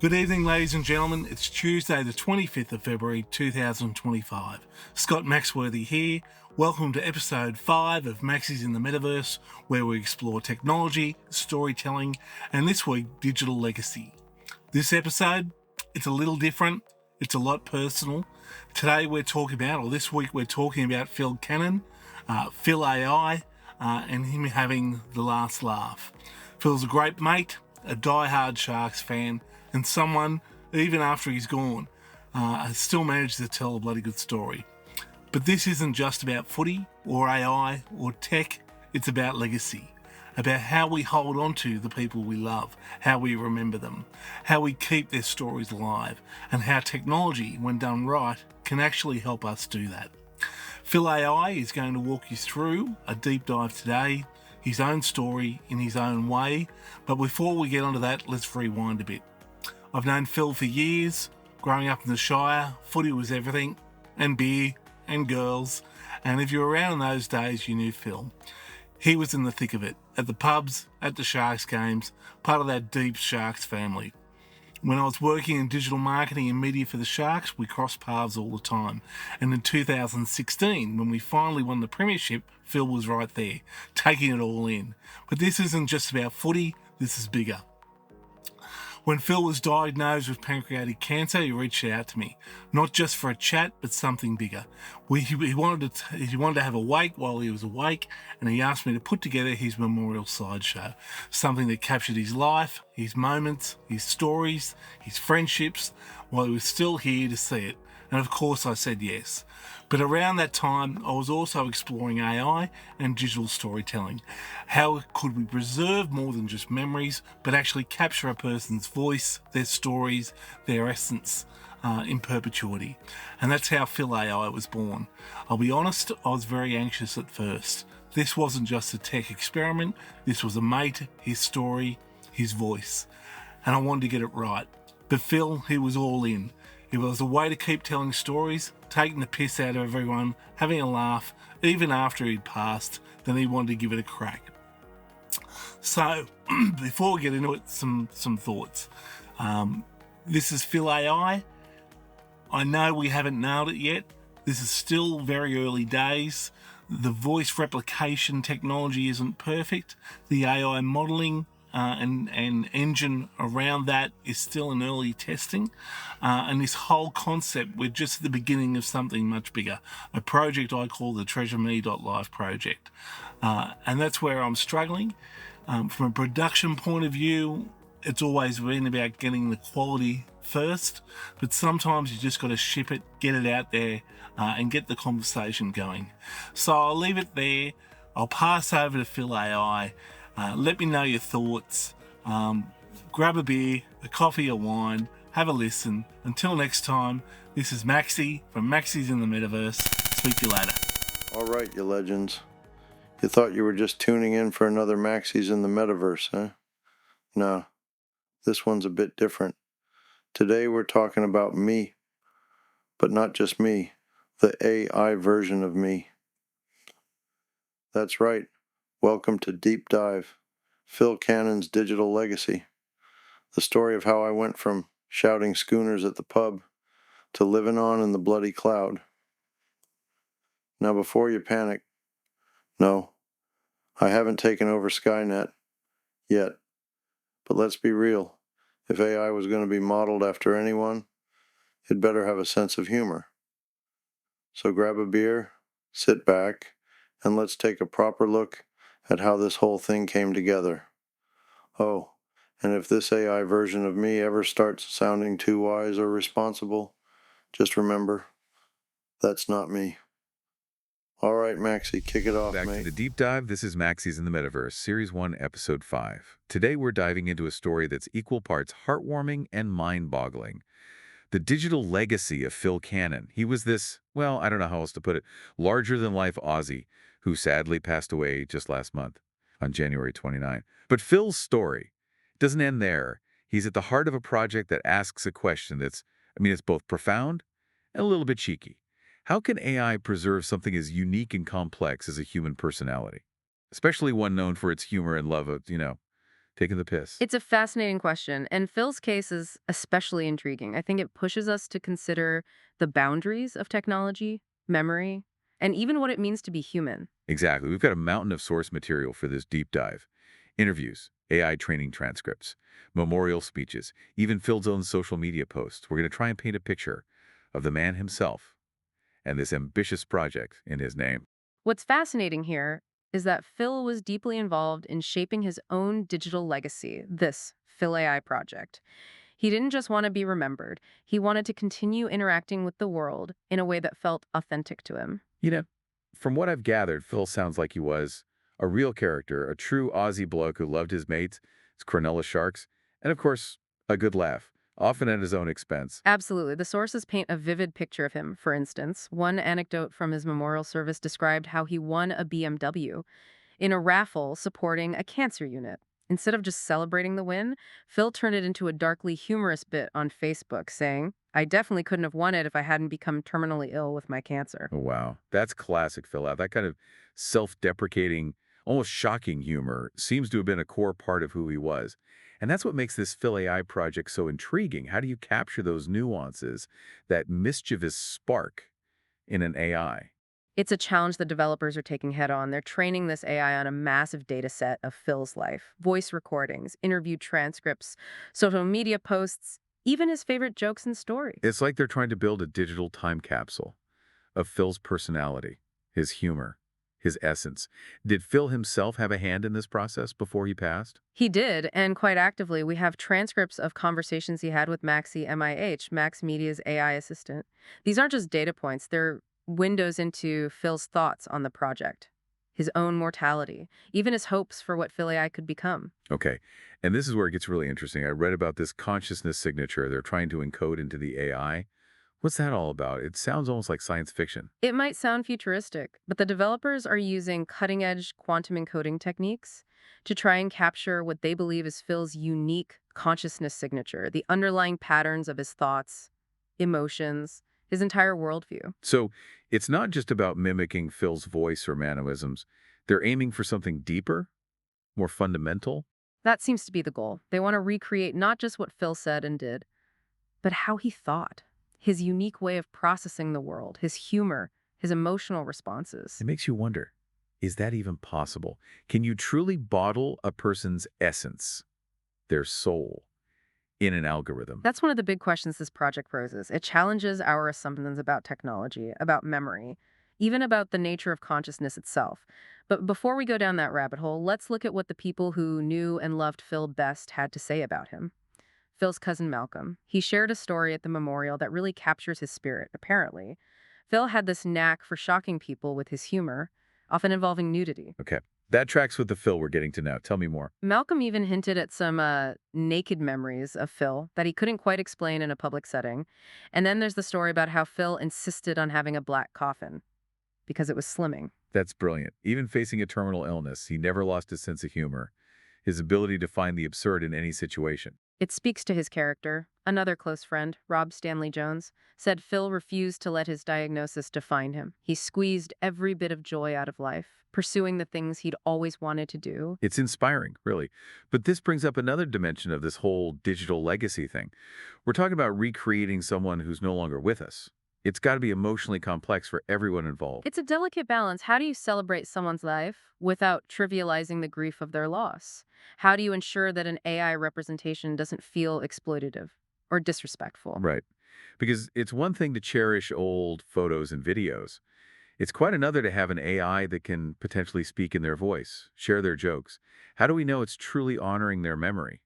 Good evening, ladies and gentlemen. It's Tuesday, the 25th of February 2025. Scott Maxworthy here. Welcome to episode 5 of Maxys in the Metaverse, where we explore technology, storytelling, and this week, digital legacy. This episode, it's a little different. It's a lot personal. Today this week we're talking about Phill Cannan, PhillAi, and him having the last laugh. Phil's a great mate, a die-hard Sharks fan, and someone, even after he's gone, has still managed to tell a bloody good story. But this isn't just about footy or AI or tech, it's about legacy, about how we hold on to the people we love, how we remember them, how we keep their stories alive, and how technology, when done right, can actually help us do that. PhillAi is going to walk you through a deep dive today, his own story in his own way, but before we get onto that, let's rewind a bit. I've known Phill for years. Growing up in the Shire, footy was everything, and beer, and girls, and if you were around in those days, you knew Phill. He was in the thick of it, at the pubs, at the Sharks games, part of that deep Sharks family. When I was working in digital marketing and media for the Sharks, we crossed paths all the time. And in 2016, when we finally won the premiership, Phill was right there, taking it all in. But this isn't just about footy, this is bigger. When Phill was diagnosed with pancreatic cancer, he reached out to me, not just for a chat, but something bigger. He wanted to have a wake while he was awake, and he asked me to put together his memorial slideshow, something that captured his life, his moments, his stories, his friendships, while he was still here to see it. And of course I said yes. But around that time, I was also exploring AI and digital storytelling. How could we preserve more than just memories, but actually capture a person's voice, their stories, their essence in perpetuity? And that's how PhillAi was born. I'll be honest, I was very anxious at first. This wasn't just a tech experiment. This was a mate, his story, his voice. And I wanted to get it right. But Phill, he was all in. It was a way to keep telling stories, taking the piss out of everyone, having a laugh, even after he'd passed, then he wanted to give it a crack. So, before we get into it, some thoughts. This is PhillAi. I know we haven't nailed it yet. This is still very early days. The voice replication technology isn't perfect. The AI modeling and engine around that is still in early testing, and this whole concept, we're just at the beginning of something much bigger, a project I call the TreasureMe.Life project, and that's where I'm struggling. From a production point of view, it's always been about getting the quality first, but sometimes you just got to ship it, get it out there, and get the conversation going. So I'll leave it there. I'll pass over to PhillAi. Let me know your thoughts. Grab a beer, a coffee, or wine. Have a listen. Until next time, this is Maxy from Maxys in the Metaverse. Speak to you later. All right, you legends. You thought you were just tuning in for another Maxys in the Metaverse, huh? No, this one's a bit different. Today we're talking about me, but not just me, the AI version of me. That's right. Welcome to Deep Dive, Phill Cannan's digital legacy. The story of how I went from shouting schooners at the pub to living on in the bloody cloud. Now before you panic, no, I haven't taken over Skynet yet. But let's be real, if AI was going to be modeled after anyone, it better have a sense of humor. So grab a beer, sit back, and let's take a proper look at how this whole thing came together. Oh, and if this AI version of me ever starts sounding too wise or responsible, just remember, that's not me. All right, Maxy, kick it off, Back mate. to the deep dive. This is Maxys in the Metaverse, Series 1, Episode 5. Today we're diving into a story that's equal parts heartwarming and mind-boggling. The digital legacy of Phill Cannan. He was this, well, I don't know how else to put it, larger-than-life Aussie who sadly passed away just last month on January 29. But Phil's story doesn't end there. He's at the heart of a project that asks a question it's both profound and a little bit cheeky. How can AI preserve something as unique and complex as a human personality? Especially one known for its humor and love of, Taking the piss. It's a fascinating question, and Phil's case is especially intriguing. I think it pushes us to consider the boundaries of technology, memory, and even what it means to be human. Exactly. We've got a mountain of source material for this deep dive. Interviews, AI training transcripts, memorial speeches, even Phil's own social media posts. We're going to try and paint a picture of the man himself and this ambitious project in his name. What's fascinating here is that Phil was deeply involved in shaping his own digital legacy, this PhillAi project. He didn't just want to be remembered, he wanted to continue interacting with the world in a way that felt authentic to him. You know, from what I've gathered, Phil sounds like he was a real character, a true Aussie bloke who loved his mates, his Cronulla Sharks, and of course, a good laugh, often at his own expense. Absolutely. The sources paint a vivid picture of him. For instance, one anecdote from his memorial service described how he won a BMW in a raffle supporting a cancer unit. Instead of just celebrating the win, Phil turned it into a darkly humorous bit on Facebook, saying, "I definitely couldn't have won it if I hadn't become terminally ill with my cancer." Oh, wow. That's classic Phil out. That kind of self-deprecating, almost shocking humor seems to have been a core part of who he was. And that's what makes this Phill AI project so intriguing. How do you capture those nuances, that mischievous spark in an AI? It's a challenge the developers are taking head on. They're training this AI on a massive data set of Phil's life, voice recordings, interview transcripts, social media posts, even his favorite jokes and stories. It's like they're trying to build a digital time capsule of Phil's personality, his humor, his essence. Did Phil himself have a hand in this process before he passed? He did, and quite actively. We have transcripts of conversations he had with Maxy MIH, Max Media's AI assistant. These aren't just data points, they're windows into Phil's thoughts on the project, his own mortality, even his hopes for what PhillAi could become. Okay, and this is where it gets really interesting. I read about this consciousness signature they're trying to encode into the AI. What's that all about? It sounds almost like science fiction. It might sound futuristic, but the developers are using cutting-edge quantum encoding techniques to try and capture what they believe is Phil's unique consciousness signature, the underlying patterns of his thoughts, emotions, his entire worldview. So it's not just about mimicking Phil's voice or mannerisms. They're aiming for something deeper, more fundamental. That seems to be the goal. They want to recreate not just what Phil said and did, but how he thought, his unique way of processing the world, his humor, his emotional responses. It makes you wonder, is that even possible? Can you truly bottle a person's essence, their soul, in an algorithm? That's one of the big questions this project poses. It challenges our assumptions about technology, about memory, even about the nature of consciousness itself. But before we go down that rabbit hole, let's look at what the people who knew and loved Phil best had to say about him. Phil's cousin Malcolm. He shared a story at the memorial that really captures his spirit, apparently. Phil had this knack for shocking people with his humor, often involving nudity. Okay, that tracks with the Phil we're getting to now. Tell me more. Malcolm even hinted at some naked memories of Phil that he couldn't quite explain in a public setting. And then there's the story about how Phil insisted on having a black coffin because it was slimming. That's brilliant. Even facing a terminal illness, he never lost his sense of humor, his ability to find the absurd in any situation. It speaks to his character. Another close friend, Rob Stanley Jones, said Phil refused to let his diagnosis define him. He squeezed every bit of joy out of life, pursuing the things he'd always wanted to do. It's inspiring, really. But this brings up another dimension of this whole digital legacy thing. We're talking about recreating someone who's no longer with us. It's got to be emotionally complex for everyone involved. It's a delicate balance. How do you celebrate someone's life without trivializing the grief of their loss? How do you ensure that an AI representation doesn't feel exploitative or disrespectful? Right. Because it's one thing to cherish old photos and videos. It's quite another to have an AI that can potentially speak in their voice, share their jokes. How do we know it's truly honoring their memory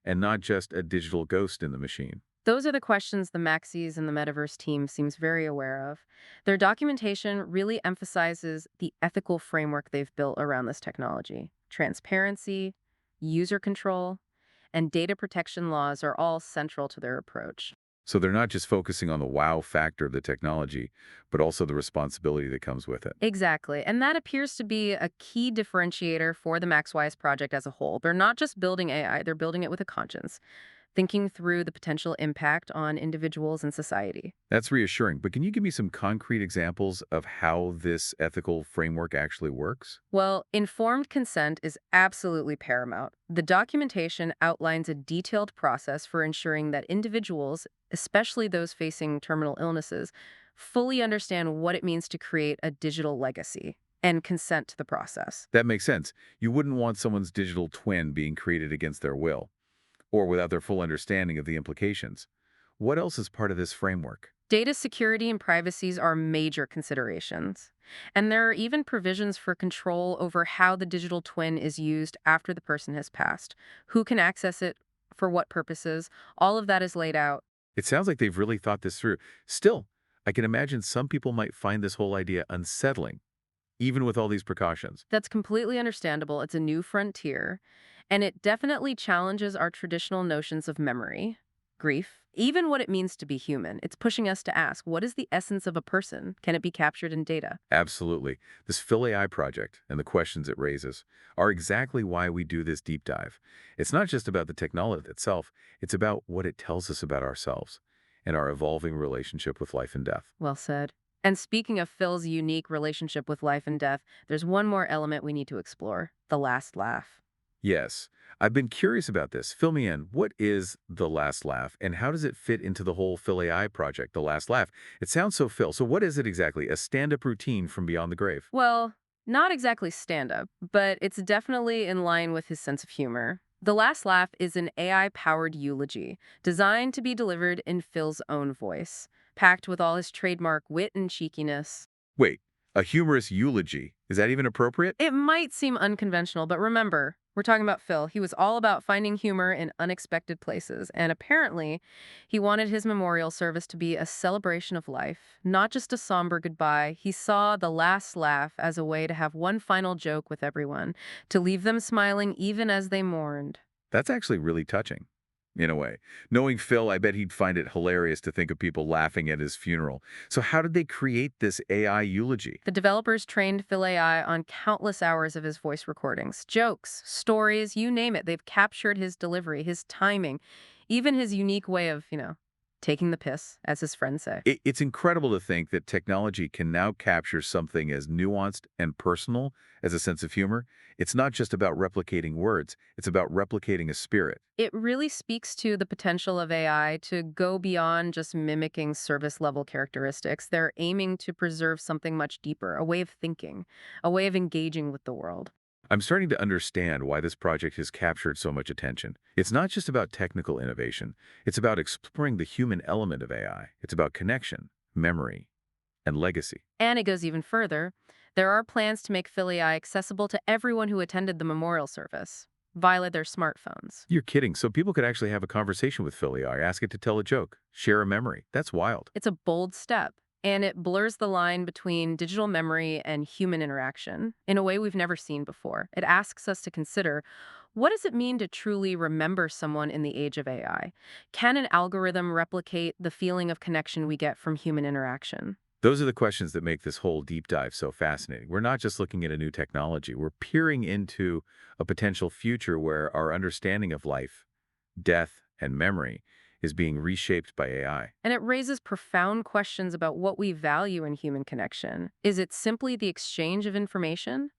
and not just a digital ghost in the machine? Those are the questions the Maxys and the Metaverse team seems very aware of. Their documentation really emphasizes the ethical framework they've built around this technology. Transparency, user control, and data protection laws are all central to their approach. So they're not just focusing on the wow factor of the technology, but also the responsibility that comes with it. Exactly, and that appears to be a key differentiator for the MaxWise project as a whole. They're not just building AI, they're building it with a conscience. thinking through the potential impact on individuals and society. That's reassuring, but can you give me some concrete examples of how this ethical framework actually works? Well, informed consent is absolutely paramount. The documentation outlines a detailed process for ensuring that individuals, especially those facing terminal illnesses, fully understand what it means to create a digital legacy and consent to the process. That makes sense. You wouldn't want someone's digital twin being created against their will, or without their full understanding of the implications. What else is part of this framework? Data security and privacy are major considerations. And there are even provisions for control over how the digital twin is used after the person has passed, who can access it, for what purposes. All of that is laid out. It sounds like they've really thought this through. Still, I can imagine some people might find this whole idea unsettling, even with all these precautions. That's completely understandable. It's a new frontier, and it definitely challenges our traditional notions of memory, grief, even what it means to be human. It's pushing us to ask, what is the essence of a person? Can it be captured in data? Absolutely. This PhillAi project and the questions it raises are exactly why we do this deep dive. It's not just about the technology itself, it's about what it tells us about ourselves and our evolving relationship with life and death. Well said. And speaking of Phil's unique relationship with life and death, there's one more element we need to explore: the last laugh. Yes, I've been curious about this. Fill me in. What is The Last Laugh, and how does it fit into the whole PhillAi project, The Last Laugh? It sounds so Phil. So what is it exactly? A stand-up routine from beyond the grave? Well, not exactly stand up, but it's definitely in line with his sense of humor. The Last Laugh is an AI powered eulogy designed to be delivered in Phil's own voice, packed with all his trademark wit and cheekiness. Wait, a humorous eulogy. Is that even appropriate? It might seem unconventional, but remember, we're talking about Phil. He was all about finding humor in unexpected places, and apparently, he wanted his memorial service to be a celebration of life, not just a somber goodbye. He saw the last laugh as a way to have one final joke with everyone, to leave them smiling even as they mourned. That's actually really touching, in a way. Knowing Phil, I bet he'd find it hilarious to think of people laughing at his funeral. So how did they create this AI eulogy? The developers trained PhillAi on countless hours of his voice recordings, jokes, stories, you name it. They've captured his delivery, his timing, even his unique way of, taking the piss, as his friends say. It's incredible to think that technology can now capture something as nuanced and personal as a sense of humor. It's not just about replicating words, it's about replicating a spirit. It really speaks to the potential of AI to go beyond just mimicking service level characteristics. They're aiming to preserve something much deeper, a way of thinking, a way of engaging with the world. I'm starting to understand why this project has captured so much attention. It's not just about technical innovation, it's about exploring the human element of AI. It's about connection, memory, and legacy. And it goes even further. There are plans to make PhillAi accessible to everyone who attended the memorial service via their smartphones. You're kidding. So people could actually have a conversation with PhillAi, ask it to tell a joke, share a memory. That's wild. It's a bold step, and it blurs the line between digital memory and human interaction in a way we've never seen before. It asks us to consider, what does it mean to truly remember someone in the age of AI? Can an algorithm replicate the feeling of connection we get from human interaction? Those are the questions that make this whole deep dive so fascinating. We're not just looking at a new technology. We're peering into a potential future where our understanding of life, death, and memory is being reshaped by AI. And it raises profound questions about what we value in human connection. Is it simply the exchange of information?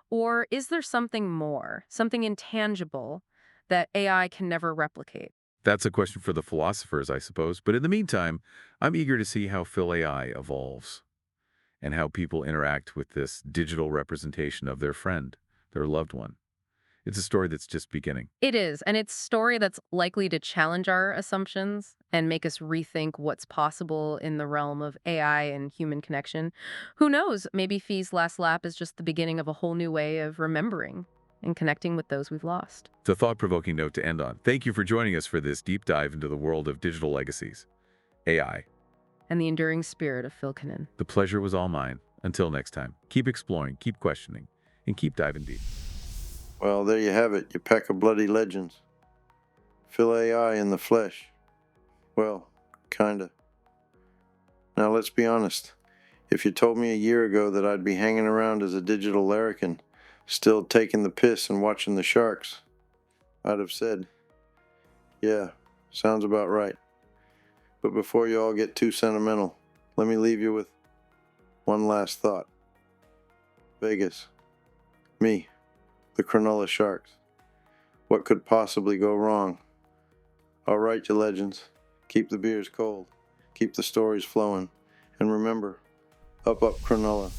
Or is there something more, something intangible that AI can never replicate? That's a question for the philosophers, I suppose. But in the meantime, I'm eager to see how PhillAi evolves and how people interact with this digital representation of their friend, their loved one. It's a story that's just beginning. It is, and it's a story that's likely to challenge our assumptions and make us rethink what's possible in the realm of AI and human connection. Who knows? Maybe Fee's last lap is just the beginning of a whole new way of remembering and connecting with those we've lost. It's a thought-provoking note to end on. Thank you for joining us for this deep dive into the world of digital legacies, AI, And the enduring spirit of Phill Cannan. The pleasure was all mine. Until next time, keep exploring, keep questioning, and keep diving deep. Well, there you have it, you pack of bloody legends. PhillAi in the flesh. Well, kinda. Now let's be honest. If you told me a year ago that I'd be hanging around as a digital larrikin, still taking the piss and watching the sharks, I'd have said, yeah, Sounds about right. But before you all get too sentimental, let me leave you with one last thought. Vegas. Me. The Cronulla Sharks. What could possibly go wrong? All right, you legends. Keep the beers cold. Keep the stories flowing. And remember, up Cronulla.